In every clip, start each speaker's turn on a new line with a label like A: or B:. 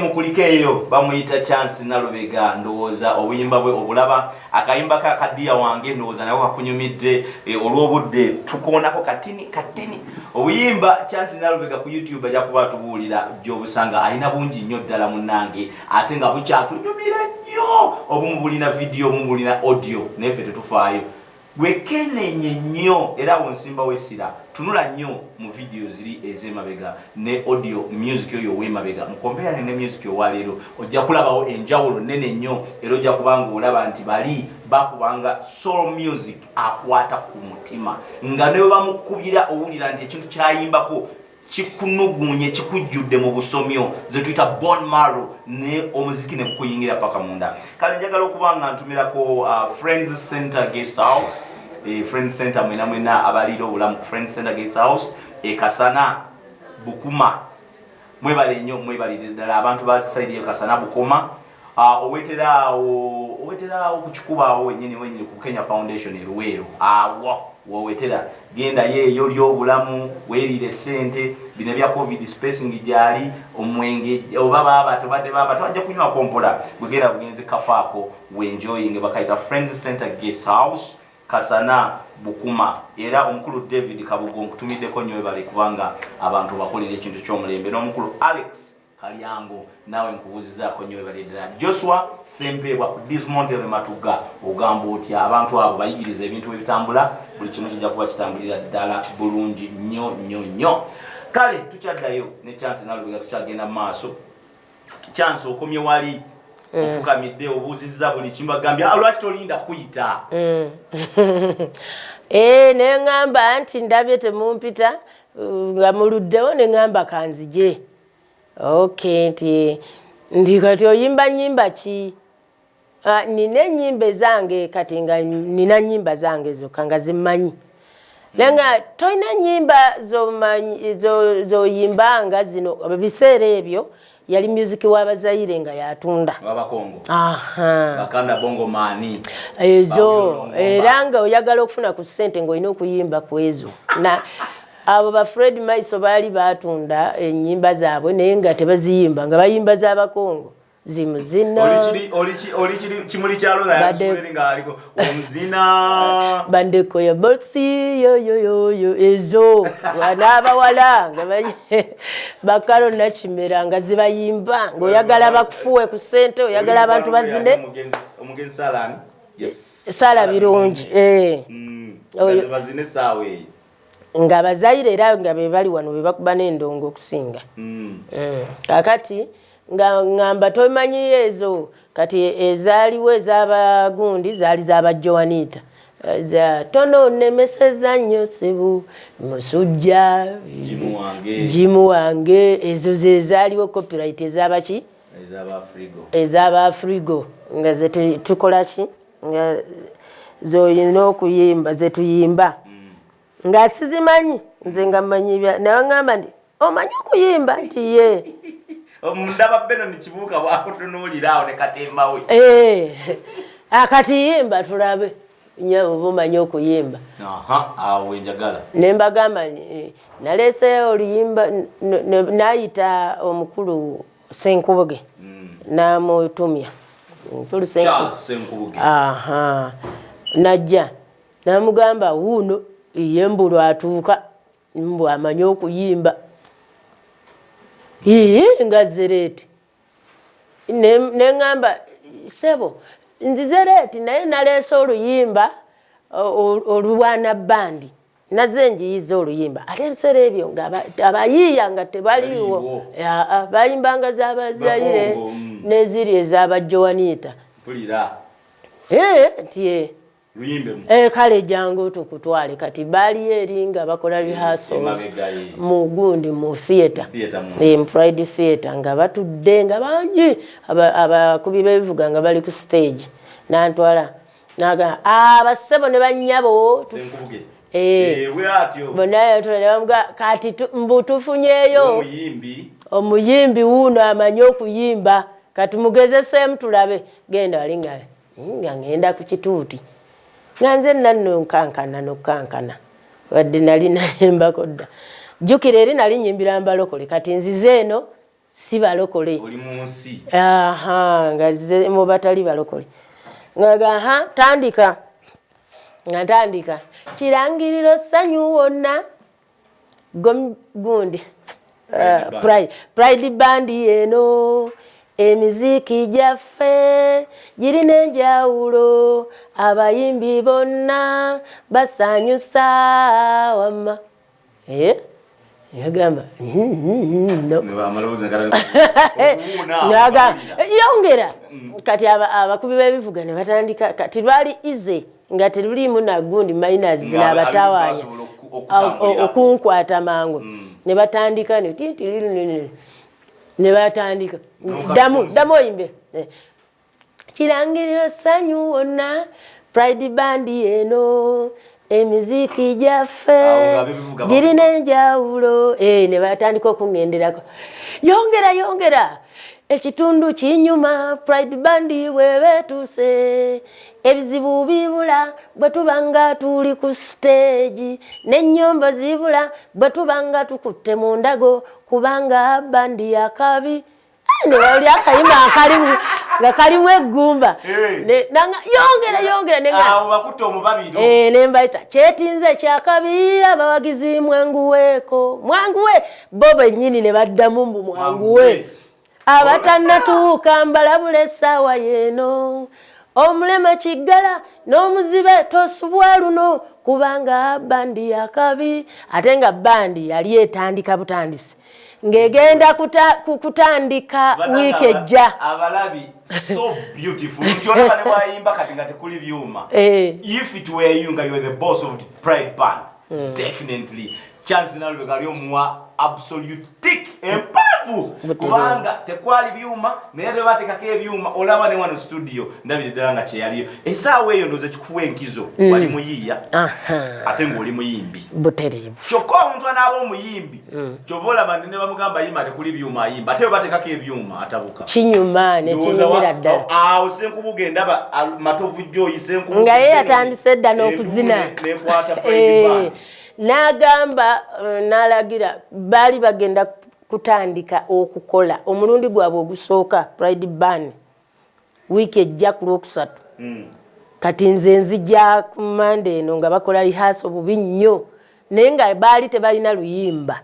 A: mukulikeyo bamuyita Chance Nalubega ndowooza obuyimba bwe obulaba akayimba ka kadiya wange ndowooza nawe kakunyumidde olw'obudde tukoonako katini obuyimba Chance Nalubega ku YouTube ajja kuba tubuulira gy'obusanga alina bungi nnyo ddala munnange ate nga bukyatunyumira nnyo obumubulina video mubulina audio neffe tetufaayo wekenenye nnyo era wonsimba wessira tunula nnyo mu video ziri ez'emabega ne audio music yo w'emabega mukompera ne music yo waleero ojja kulabawo enjawulo nnene nnyo era ojja kubanga olaba nti bali bakubanga soul music akwata ku mutima nga ne bamukubira owulira nti ekintu kyayimbako chikunugunye chikujjudde mu busomyo zetuyita bone marrow ne omuziki ne kuyingira paka munda kale njagala okubanga ntumirako Friends Center Guest House Friends Center mwena abaliro obulamu Friends Center Guest House Kasana Bukuma mwebale nnyo mwebalire ddala abantu basaidiyo Kasana Bukuma oweterawo okukikubawo wennyini ku Kenya Foundation eruweero wowetera genda yeeyo ly'obulamu weerire sente bino bya covid spacing gyali omwenge oba baba tobadde baba tobajja kunywa kompola bwegera bugenze kafaako wenjoying bakayita Friends Center Guest House Kasana Bukuma era omukulu David Kabugo nkutumiddeko nnyo bali kubanga abantu bakolera ekintu ky'omulembe n'omukulu Alex Kalyango nawe nkubuzizaako nnyo bali ddala Joshua Sempebwa ku Dismonte Matuga ogamba otya abantu abo bayigiriza ebintu ebitambula buli kimu kijja kuba kitambulira ddala bulungi nnyo kale tukyaddayo ne Chance Nalubega tukyagenda maaso Chance okomye wali ofukamidde obuuzizza buli kimbagambye lwaki tolinda kuyita
B: ne ngamba nti ndabye temumpita nga muluddewo ne ngamba kanzije okay ndi kati oyimba nyimba ki nina nyimba zange kati nga nina nyimba zange zokka nga zimmanyi lenga toina nyimba zoyimbanga zino biseera ebyo yali music w'Abazaire nga yatunda
A: Wabakongo bakanda bongo mani
B: ezo era nga oyagala okufuna ku ssente ng'olina okuyimba ku ezo na abo ba Fred Maiso bali batunda ennyimba zaabwe naye nga tebaziyimba nga bayimba z'Abakongo zimuzina
A: oli kimuli kyalo nga yakusulira nga aliko omuzina
B: bandeko ya bosi yo ezo wanabawala nga bakalo nakimera nga zibayimba ng'oyagala bakufuwe ku ssente oyagala abantu bazine
A: omugenzi salani
B: sala birungi
A: bazine saawe
B: nga Abazaire era nga be bali wano be bakuba n'endongo okusinga kakati nga ngamba tomanyi ezo kati ezaaliwo ez'Abagundi zaali z'Abajoanita za tono nemeseza nnyo sebu musujja jimu wange ezo ze zaaliwo copyright ez'abaki ez'Abafrigo nga ze tukola ki nga zoyina okuyimba ze tuyimba nga sizimanyi nze nga mmanyi nawe ngamba ndi omanyi okuyimba nti ye
A: ndaba beno nikibuuka bwakutunuuliraawo ne katemba we
B: akati yimba tulabe nyawo omanyi okuyimba
A: awo wenjagala
B: ne mbagamba naleeseyo oluyimba naayita omukulu Senkubuge namutumya omukulu
A: Senkubuge
B: najja namugamba wuuno ye mbu lwatuuka mbu amanyi okuyimba nga Zereti ne ngamba sebo nzizereti naye naleese oluyimba olwana bandi naze njiyiza oluyimba ate ebiseera ebyo nga abayiiya nga tebaliwo bayimbanga z'Abazaire n'eziri ez'Abajoanita nti kale jangu tukutwale kati bali eri nga bakola rehearsal mu gundi mu theater mu Pride Theater nga batudde nga bangi abakubi b'ebivuga nga bali ku stage nantwala naga abasebo ne bannyabo bonayo tulabamuga kati mbutufunyeyo omuyimbi wuno amanyi okuyimba kati mugezeseemu tulabe genda wali nga ngenda ku kituuti nga nze nanno nkankana wadde nali nayembako dda jjukira eri nali nyimbira Mbalokole kati nzize eno si balokole
A: oli munsi
B: nga ze mu batali balokole nga tandika kirangiriro ssanyu wonna gundi Pride Band eno emiziki gyaffe girina enjawulo abayimbi bonna basanyusa wamma yagamba yongera kati abakubi b'ebivuga ne batandika kati lwali ize nga terulimu nagundi miners n'abatawaanya okunkwata mangu ne batandika ne batandika ddamu oyimbe kirangiriro ssanyu wonna Pride Band eno emiziki gyaffe girina enjawulo ne batandika okuŋŋenderako yongera ekitundu kinyuma Pride Band bwebeetuuse ebizibu bibula bwe tubanga tuli ku stage n'ennyombo zibula bwe tubanga tukutte mu ndago kubanga bandi yakabi ne bali akayimba nga kalimu eggumba yongera ne mbayita kyetinze kyakabi abawagizi mwanguwe bo bennyini ne baddamu mbu mwanguwe abatannatuuka mbalabula essaawa yeeno omulema kiggala n'omuzibe tosubwa luno kubanga bandi yakabi ate nga bandi yali etandika butandisi ng'egenda kutandika wiiki ejja
A: abalabi so beautiful ntiolaba ne bwayimba kati nga tekuli byuma if it were you nga you were the boss of the Pride Band definitely chance Nalubega ali omuwa absolute tick empanvu kubanga tekwali byuma naye tebatekako ebyuma olaba ne wano studio ndabire ddala nga kyeyaliyo essaawa eyo ndoza kikuwa enkizo wali muyiiya ate ng'oli muyimbi
B: butereevu
A: kyokka omuntu anaaba omuyimbi kyova olaba ne bamugamba yimba tekuli byuma ayimba ate batekako ebyuma atabuka
B: kinyuma ne kinyumira ddala
A: awo senkubuge ndaba matovu joyi senkubuge
B: nga ye yatandise dda n'okuzina
A: nekwata Pride Band
B: n'agamba n'alagira baali bagenda kutandika okukola omulundi gwabwe ogusooka Pride Band wiiki ejja ku Lwokusatu kati nze nzija ku Monday eno nga bakola lihaso bubi nnyo naye nga baali tebalina luyimba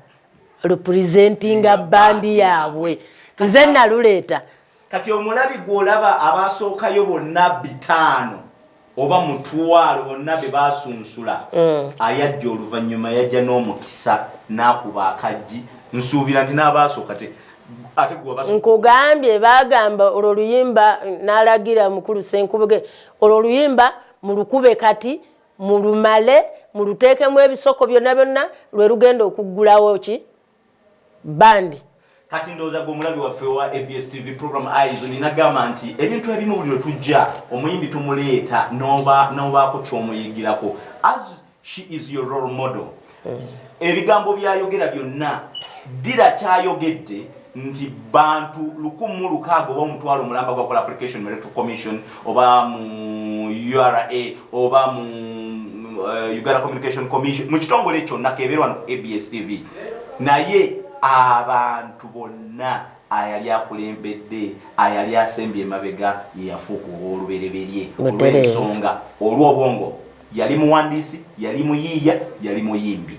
B: representinga bandi yaabwe nze naluleeta
A: kati omulabi gw'olaba abaasookayo bonna 5 oba mutwalo bonna be basunsula ayajja oluvannyuma yajja n'omukisa n'akuba akajji nsuubira nti n'abaasooka ate
B: nkugambye bagamba olwo luyimba n'alagira mukulu Senkubuge olwo luyimba mulukube kati mulumale muluteekemu ebisoko byonna lwe lugenda okuggulawo ki bandi
A: kati ndowooza gwe omulabi waffe wa ABS TV program Eyes ninagamba nti ebintu ebimu buli lwe tujja omuyimbi tumuleeta n'obaako ky'omuyigirako as she is your role model ebigambo byayogera byonna ddira kyayogedde nti bantu 1,600 oba omutwalo mulamba gwakola application mu Electoral Commission oba mu URA oba mu Uganda Communication Commission mu kitongole kyonna kebeerwa no ABS TV naye abantu bonna ayali akulembedde ayali asembye emabega yeyafuuka olw'olubereberye olw'ensonga olw'obwongo yali muwandiisi yali muyiiya yali muyimbi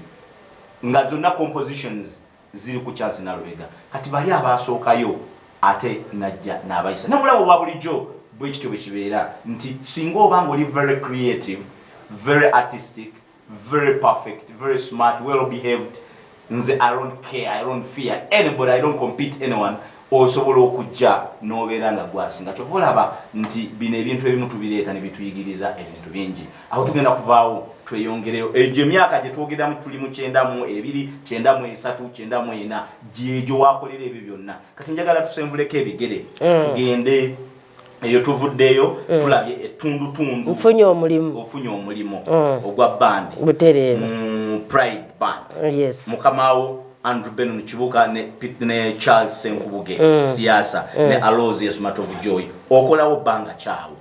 A: nga zonna compositions ziri ku Chance Nalubega kati bali abaasookayo ate najja n'abayisa namulabo bwa bulijjo bwe kityo bwe kibeera nti singa obanga oli very creative very artistic very perfect very smart well behaved nze I don't care, I don't fear anybody, I don't compete anyone osobola okujja n'obeera nga gwasinga kyova olaba nti bino ebintu ebimu tubireeta ne bituyigiriza ebintu bingi aho tugenda kuvaawo tweyongereyo egyo emyaka gye twogeramu tuli mu 92 93 94 gyegyo wakolera ebyo byonna kati njagala tusenvuleko ebigere tugende eyo tuvuddeyo tulabye ettundutundu
B: ofunye
A: omulimu ogwa bandi Pride Band
B: yes
A: mukamawo Andrew Benon Kibuga ne Charles Senkubuge siasa ne Aloysius Matovu Joy okolawo banga kyawo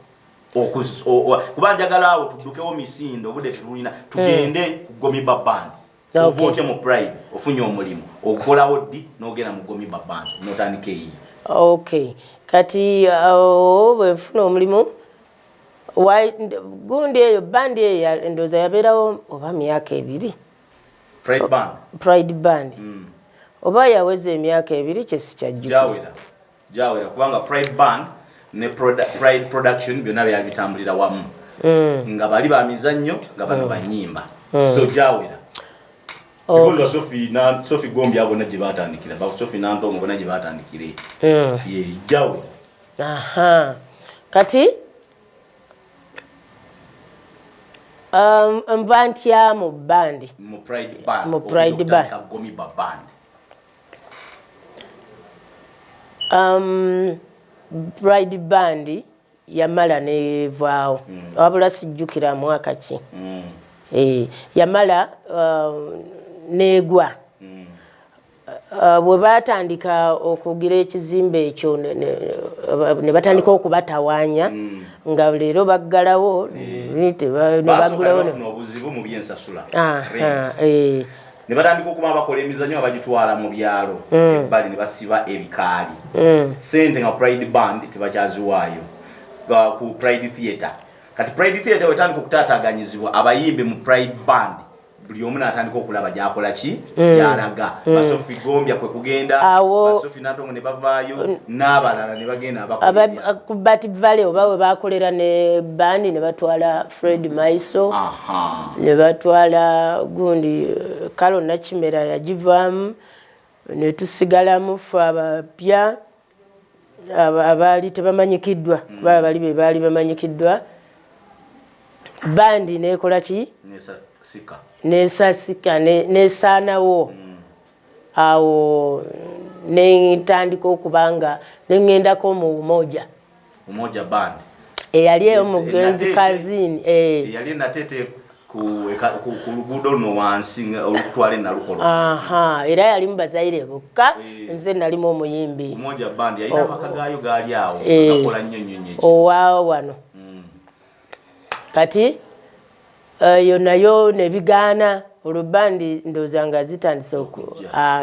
A: kubanja galawo tuddukewo misindo bude tetulina tugende ku Gomiba Band Ovote mu Pride ofunye omulimu okolawo ddi n'ogenda mu Gomiba Band n'otandika eyi.
B: Okay, kati bwe nfuna omulimu gundi eyo bandi eyo ndowooza yabeerawo oba myaka 2. Pride Band oba yaweza emyaka 2 kye sikyajjukira.
A: Jawera kubanga Pride Band ne Pride Production byonna byali bitambulira wamu nga bali ba mizannyo nga bano banyimba. So jawera because Sophie Gombi abona gye batandikira ba Sophie Nantongo bona gye batandikire jawera.
B: Aha, kati mvantya mu bandi
A: mu Pride Band
B: mu Pride Band
A: Gomiba Band.
B: Pride Band yamala nevaawo wabula sijjukira mwaka ki yamala negwa bwe batandika okugira ekizimbe ekyo ne batandika okubatawaanya nga leero baggalawo
A: nebaggulawo obuzibu mu byensasula ne batandika okuba bakola emizannyo abagitwala mu byalo ebbali ne basiba ebikaali sente nga Pride Band tebakyaziwaayo ku Pride Theatre. Kati Pride Theatre wetandika okutaataaganyizibwa abayimbe mu Pride Band buli omu n'atandika okulaba gyakola ki gyalaga Sophie Gombi kwe kugenda Sophie Nantongo ne bavaayo n'abalala ne bagenda
B: ku Bat Valley oba we bakolera ne bandi ne batwala Fred Maiso ne batwala gundi Kalo Nakimera yagivaamu ne tusigalamu ffe abapya abaali tebamanyikiddwa kuba bali be baali bamanyikiddwa bandi nekola ki nesasika nesaanawo awo netandika okubanga nengendako mu Umoja Band eyali eyo mugenzi kazini
A: eyali natete ku luguudo luno wansi olukutwala enalukolo.
B: Era yali mubazaire bokka nze nalimu omuyimbi.
A: Umoja Band yalina amaka gaayo gaali awo gakola nnyo nnyo
B: owaawo wano kati yo nayo ne bigaana olwo bandi ndowooza nga zitandise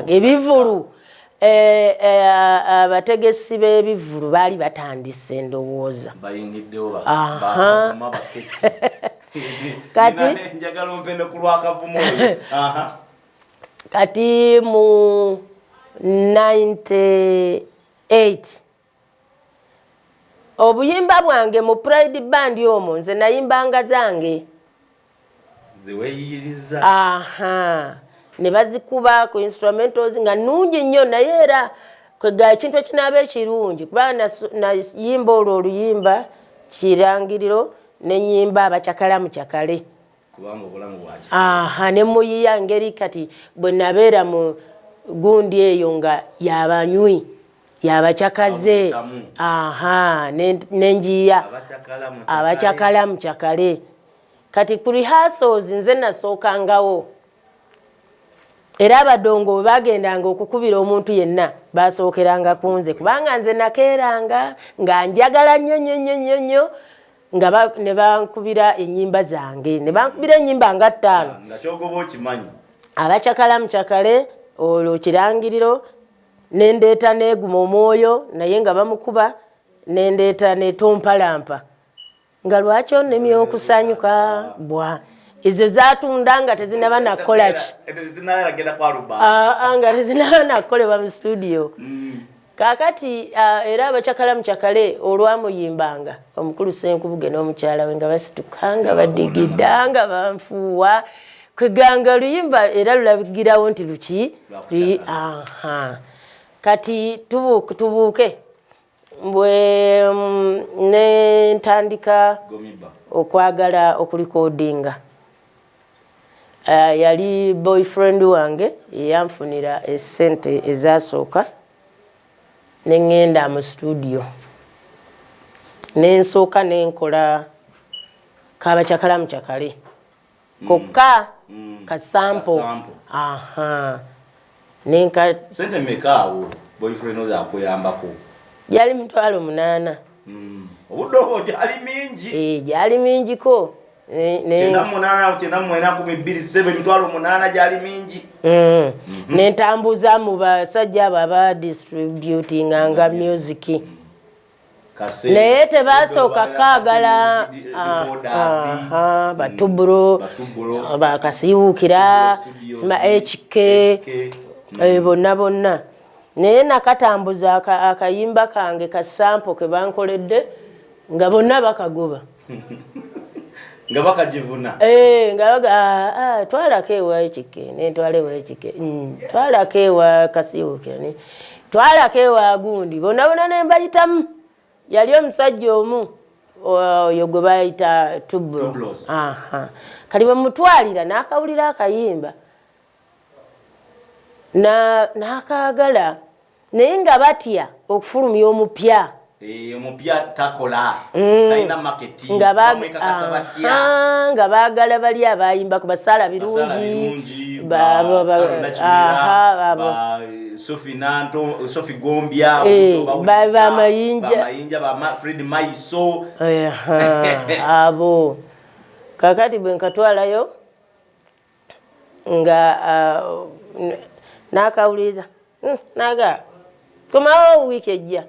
B: ebivulu abategesi b'ebivulu baali batandise ndowooza
A: bayingiddewo
B: kati
A: njagala ompende ku lwakavumo
B: kati mu 98 obuyimba bwange mu Pride Band omwo nze nayimbanga zange
A: ziweyiriza
B: ne bazikuba ku instrumentals nga nungi nnyo naye era kwega ekintu ekinaaba ekirungi kuba nayimba olwo oluyimba kirangiriro nenyimba abakyakala mu kyakale
A: kubanga obulamu bwakisa
B: ne muyiya ngeri kati bwe nabeera mu gundi eyo nga yabanywi yabakyakaze nenjiya abakyakala mu kyakale kati ku rehearsals nze nasookangawo era abadongo bwe bagendanga okukubira omuntu yenna basookeranga kunze kubanga nze nakeeranga nga njagala nnyo nga ne bankubira ennyimba zange ne bankubira ennyimba nga 5
A: nga kyogoba okimanyi
B: abakyakala mu kyakale olwo kirangiriro nendeeta neeguma omwoyo naye nga bamukuba nendeeta netompalampa nga lwaki onnemye okusanyuka bwa ezo zatunda nga tezinaba nakola ki nga tezinaba nakolebwa mu studio kakati era abakyakala mu kyakale olwamuyimbanga omukulu Senkubuge n'omukyala we nga basitukanga badigidda nga banfuuwa kweganga luyimba era lulabigirawo nti luki kati tubuuke mbwe nentandika okwagala okulikodinga yali boyfriend wange yanfunira esente ezasooka nengenda mu studio nensooka nenkola kabakyakala mu kyakale kokka kasampo
A: sente mekaawo boyfriend oza akuyambako
B: yali 8,000
A: obudde obwo gyali mingi
B: gyali mingiko
A: 8 gyali mingi
B: nentambuza mu basajja abo abadistributinganga music naye tebasooka kaagala batuburo bakasiiwuukira sima HK bonna bonna naye nakatambuza akayimba kange kasampo ke bankoledde nga bonna bakagoba
A: nga bakagivuna
B: nga twalako ewa HK netwala ewa HK twalako ewa kasiiwuukira twalako ewa gundi bonna bonna nembayitamu yali omusajja omu oyo gwe bayita Tubro kali bwemutwalira n'akawulira akayimba n'akaagala naye nga batya okufulumya omupya nga baagala bali abayimba ku basaala birungi
A: Sophie Gombia
B: bamayinja
A: Fred Maiso
B: abo kakati bwe nkatwalayo nga nakawuliza naga komawo wiiki ejja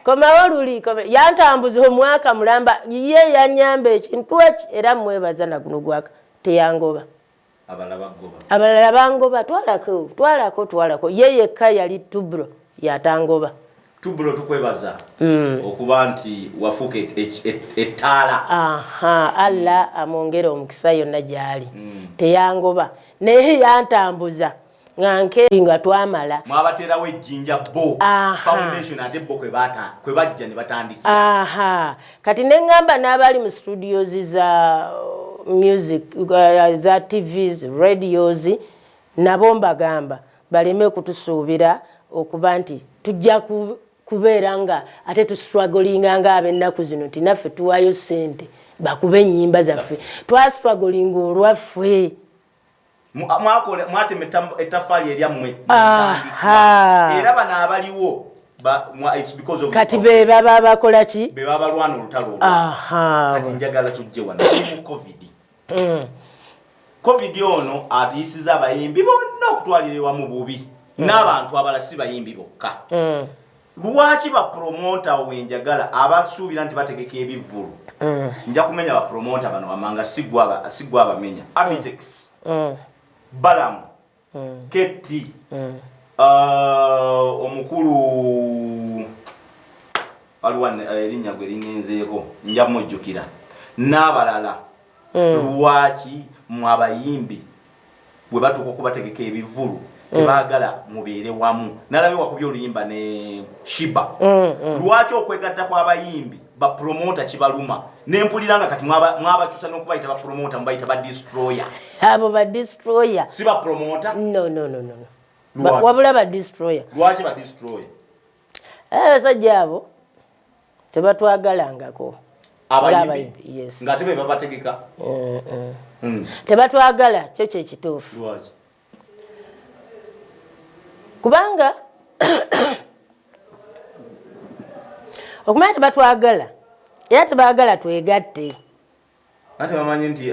B: komawo luli yantambuza omwaka mulamba ye yanyamba ekintu eki era mwebaza na guno gwaka teyangoba abalala bangoba twalako ye yekka yali Tubro yatangoba
A: Tubro tukwebaza okuba nti wafuuka ettaala
B: Allah amwongere omukisa yonna gyali teyangoba naye yantambuza nga twamala
A: mwabateerawo ejjinja bo foundation ate bo kwe bajja ne batandikira
B: kati neŋŋamba n'abali mu studios za music za TVs radios nabo mbagamba baleme kutusuubira okuba nti tujja kubeera nga ate tustrugglinga nga ab'ennaku zino nti naffe tuwaayo ssente bakube ennyimba zaffe twastrugglinga olwaffe
A: mwatema ettaffaali eryammwe era bano abaliwo
B: kati be baba bakola ki
A: be baba balwana olutalo kati njagala tujje wano mu covid ono atuyisiza abayimbi bonna okutwalira ewamu bubi n'abantu abalala si bayimbi bokka lwaki bapromota wenjagala abasuubira nti bategeka ebivvulu nja kumenya bapromota bano amanga sigwa abamenya Abitex Balamu Keti omukulu waliwo erinnya gwe lingenzeeko nja mujjukira n'abalala lwaki mu abayimbi bwe batuuka okubategeka ebivvulu tebaagala mubeere wamu nalabe wakubya oluyimba ne Shiba lwaki okwegatta kw'abayimbi bapromota kibaluma nempulira nga kati mwabakyusa n'okubayita bapromota mubayita badestroyer
B: abo badestroyer
A: si bapromota
B: no wabula badestroyer
A: lwaki badestroyer
B: abasajja abo tebatwagalangako
A: abayimbi nga tebe babategeka
B: tebatwagala kyo kyekituufu
A: lwaki
B: kubanga okumanya tebatwagala era tebaagala twegatte
A: ate bamanyi nti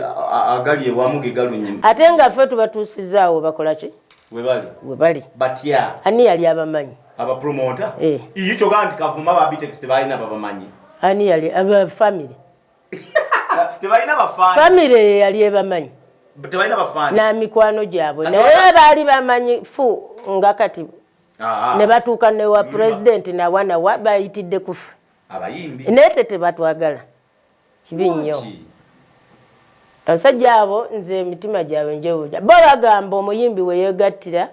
A: agali ewamu ge galunnye
B: ate nga ffe tubatuusizaawo bakola ki we bali
A: batya
B: ani yali abamanyi
A: abapromota kyogala nti Kavuma Abitex tebalina babamanyi
B: ani yali abafamily
A: tebalina
B: family yali ebamanyi
A: tebalina bafaani
B: n'amikwano gyabwe naye baali bamanyi fu nga kati ne batuuka newa president nawa bayitidde kufa
A: abayimbi
B: naye tebatwagala kibi nnyo abasajja abo nze emitima gyabwe njewuja bo bagamba omuyimbi we yeegattira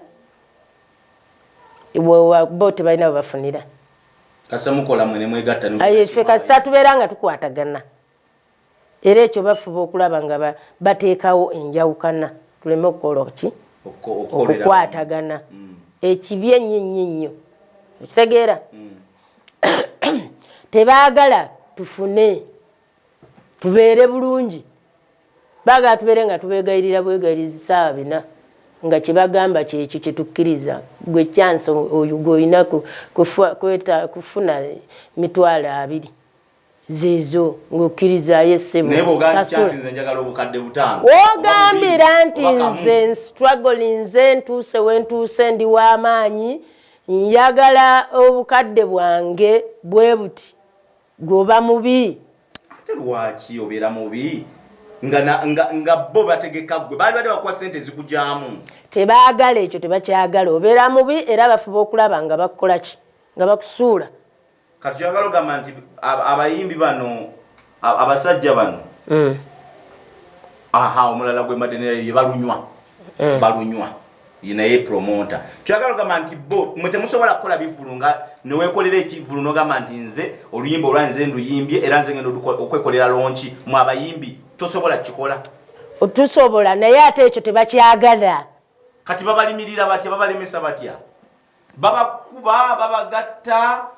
B: bo tebalina we bafunira
A: kasemukola mwene mwegatta
B: ffe kasita tubeera nga tukwatagana era ekyo bafuba okulaba nga bateekawo enjawukana tuleme okukola ki okukwatagana ekibi ennyo okitegeera tebaagala tufune tubeere bulungi baagala tubeere nga tubeegayirira bwegayiriza ssaawa bina nga kyebagamba kyekyo kyetukkiriza gwe chance oyo gwolina kufuna 20,000 zizo ng'okkiriza yessebo
A: naye bw'ogamba nti kyansinze njagala obukadde butaano
B: wogambira nti nze struggling nze ntuuse wentuuse ndi w'amaanyi njagala obukadde bwange bwe buti gwoba mubi
A: ate lwaki obeera mubi nga bo bategeka gwe baali bali bakuwa sente zikujyamu
B: tebaagala ekyo tebakyagala obeera mubi era bafuba okulaba nga bakukola ki nga bakusuula
A: kati kyagala ogamba nti abayimbi bano abasajja bano omulala gwe madeneraye balunywa naye promota kyagala ogamba nti bo mwe temusobola kukola bivulu nga neweekolera ekivulu n'ogamba nti nze oluyimba olwa nze nduyimbye era nze ngenda okwekolera lonki mu abayimbi tosobola kikola
B: tusobola naye ate ekyo tebakyagala
A: kati babalimirira batya babalemesa batya babakuba babagatta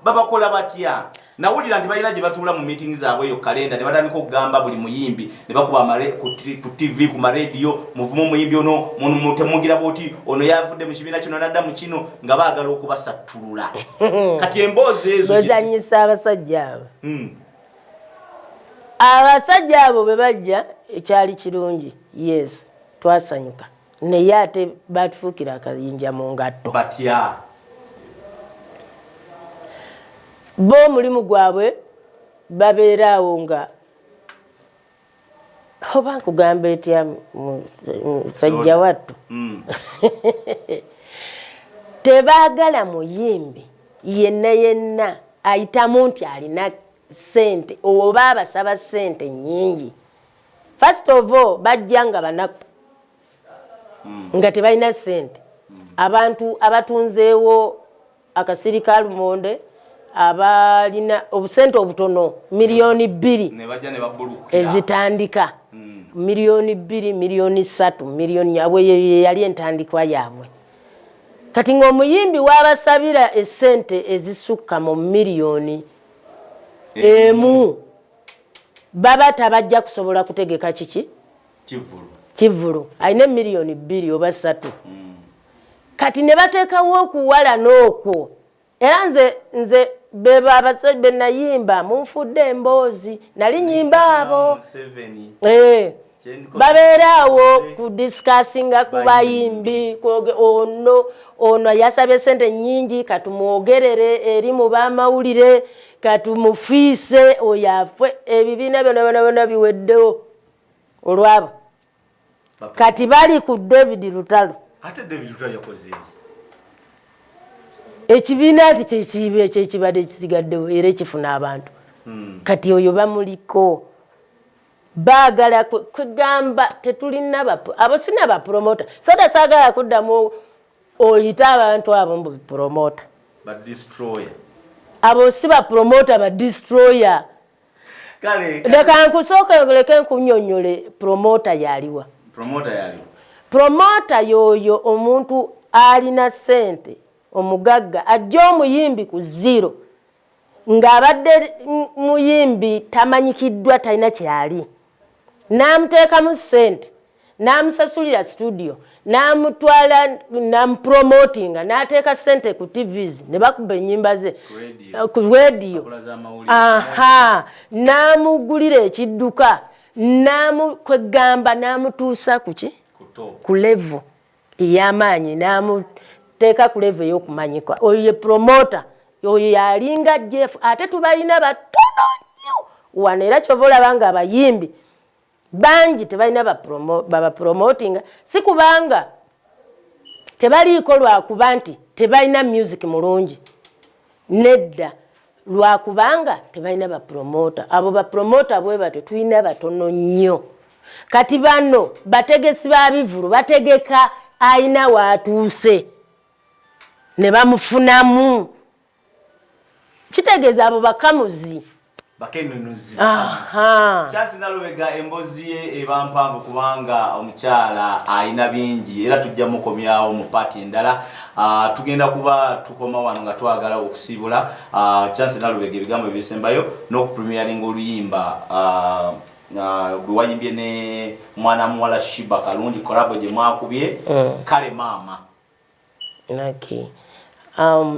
A: babakola batya nawulira nti balina gye batuula mu meeting zaabwe eyo kalenda ne batandika okugamba buli muyimbi ne bakuba ku TV ku marediyo muvumu omuyimbi ono temugira bwoti ono yavudde mu kibiina kino nadda mu kino nga baagala okubasattulula kati emboozi ezo
B: bozanyisa abasajja abo abasajja abo bwe bajja ekyali kirungi yes twasanyuka naye ate batufuukira akayinja mu ngatto
A: batya
B: bo omulimu gwabwe babeeraawo nga oba nkugamba etya musajja wattu tebaagala muyimbi yenna ayitamu nti alina sente oba abasaba sente nnyingi first of all bajja nga banaku nga tebalina sente abantu abatunzeewo akasiri ka lumonde abalina obusente obutono miliyoni 2 ezitandika miliyoni 2 miliyoni 3 miliyoni yabwe yali entandikwa yaabwe kati ng'omuyimbi wabasabira esente ezisukka mu miliyoni emu baba tabajja kusobola kutegeka kiki kivulu alina miliyoni 2 oba 3 kati ne bateekawo okuwala n'okwo era nze beba abasajja benayimba munfudde emboozi nali nyimba abo babeeraawo ku discussinga ku bayimbi ono yasabye sente nnyingi katumwogerere eri mu bamawulire katumufiise oyafwe ebibiina byonna biweddewo olwabo kati bali ku David Lutalo
A: ate David Lutalo yakoze
B: ekibiina ati kyekibadde kisigaddewo era ekifuna abantu kati oyo bamuliko baagala kwegamba tetulina abo sina bapromota soda saagala kuddamu oyita abantu abo mbu bipromota abo si bapromota badestroyer leka nkusooka leke nkunyonyole promota yaliwa promota yoyo omuntu alina sente omugagga ajja omuyimbi ku zero ng'abadde muyimbi tamanyikiddwa talina kyali n'amuteekamu ssente n'amusasulira studio n'amutwala n'amupromotinga n'ateeka ssente ku TVs ne bakuba ennyimba ze ku rediyo n'amugulira ekidduka kwegamba n'amutuusa kuki ku levo ey'amaanyi teeka ku level y'okumanyika oyo ye promota oyo yalinga Jeff ate tubalina batono nnyo wano era kyova olaba nga abayimbi bangi tebalina babapromotinga si kubanga tebaliiko lwakuba nti tebalina music mulungi nedda lwakubanga tebalina bapromota abo bapromota bwe batyo tulina batono nnyo kati bano bategesi ba bivulu bategeka ayina waatuuse ne bamufunamu kitegeeza abo bakamuzi
A: bakenunuzi Charles Nalubega embozi ye eba mpanvu kubanga omukyala alina bingi era tujja mukomyawo mu party endala tugenda kuba tukoma wano nga twagala okusibula Charles Nalubega ebigambo ebisembayo n'okupremiering oluyimba bwewayimbye ne mwana muwala Shiba Kalungi kolabo gye mwakubye kale mama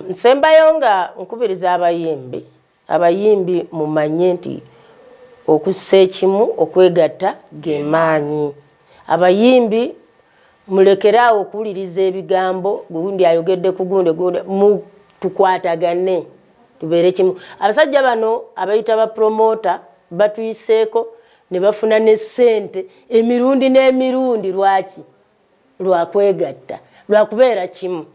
B: nsembayo nga nkubiriza abayimbi abayimbi mumanye nti okussa ekimu okwegatta gemaanyi. Abayimbi mulekeraawo okuwuliriza ebigambo gundi ayogedde ku gundi tukwatagane tubeere kimu. Abasajja bano abayita ba promota batuyiseeko ne bafuna ne ssente emirundi n'emirundi. Lwaki? Lwakwegatta, lwakubeera kimu.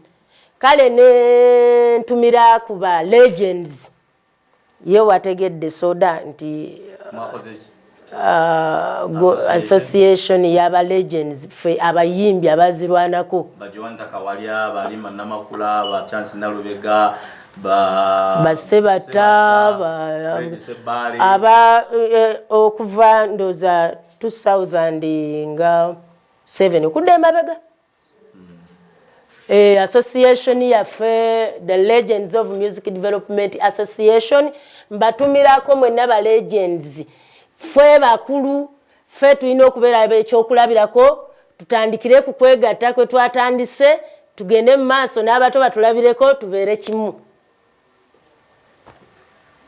B: Kale ne ntumira ku ba legends ye wategedde soda nti association y'aba legends fe abayimbi abazirwanako aba okuva ndoza 2007 okudda emabega. Association yaffe the Legends of Music Development Association mbatumirako mwenna ba legends ffe bakulu ffe tulina okubeera ekyokulabirako tutandikire ku kwegatta kwe twatandise tugende mu maaso n'abato batulabireko tubeere kimu.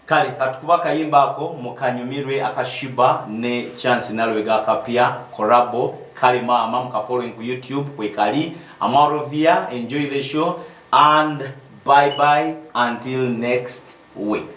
A: Kale katukuba kayimba ako mukanyumirwe akashiba ne Chance Nalubega akapya korabo kale mama muka following ku YouTube kwekali. I'm out of here. Enjoy the show and bye bye until next week.